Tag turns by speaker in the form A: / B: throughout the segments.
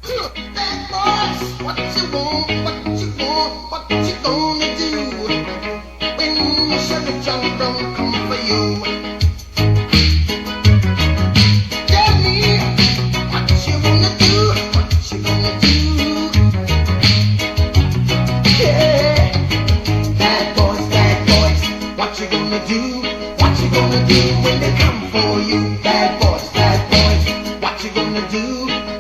A: Bad boys, what you want, what you want, what you gonna do when Chevy John don't come for you? Tell me what you gonna do, what you gonna do? Yeah, bad boys, what you gonna do? What you gonna do when they come for you? Bad boys, what you gonna do?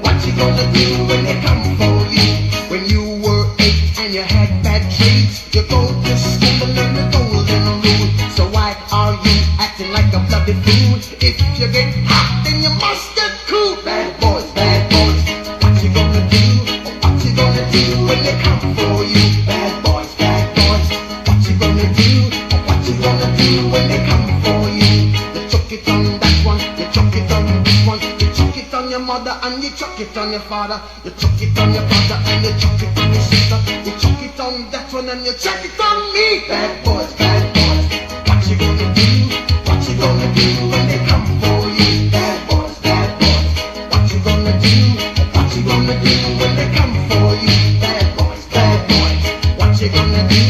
A: What you gonna do when they come for you? When you were 8 and you had bad traits, you go to school to learn the golden rule. So why are you acting like a bloody fool? If you get hot, then you must get cool. Bad boys, what you gonna do? What you gonna do when they come for you? Bad boys, what you gonna do? What you gonna do when they come for you? You chuck it on that one, you chuck it on this one, you chuck it on your mother and you chuck it on your father, you chuck it on your brother and you chuck it on your sister, you chuck it on that one and you chuck it on me. Bad boys, what you gonna do? What you gonna do when they come for you? Bad boys, what you gonna do? What you gonna do when they come for you? Bad boys, what you gonna do?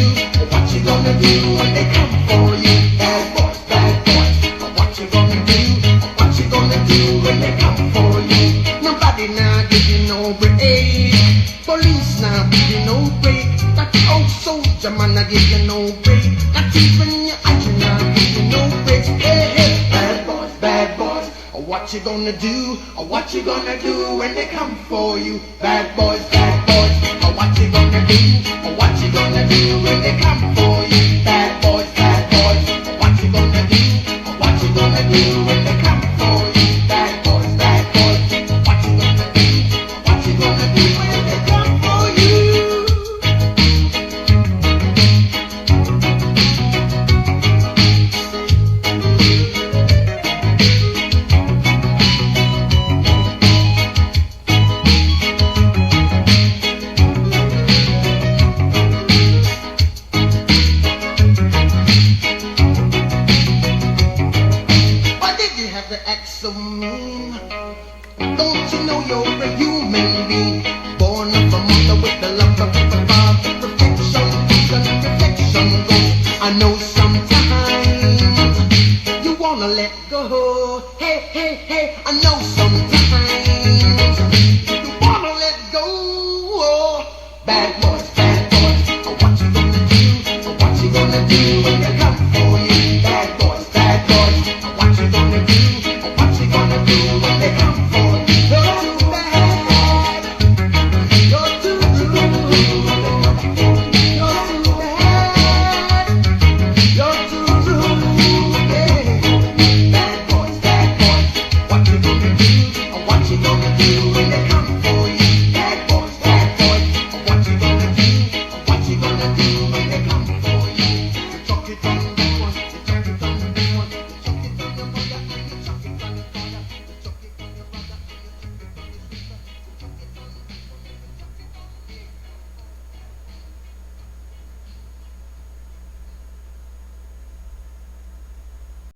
A: What you gonna do when they come for you? Bad boys, what you gonna do? What you gonna do when they come for you? Nobody now give you no break. Police now give you no break. That old soldier man I give you no break. Not even your action now give you no break. Hey, bad boys, what you gonna do? What you gonna do when they come for you? Bad boys, what you gonna do? What you gonna do when they come for you? Bad boys, what you gonna do? What you gonna do when they come for you? Bad boys, what you gonna do? What you gonna do when they come for you? Why did you have to act so mean? Don't you know you're a human being?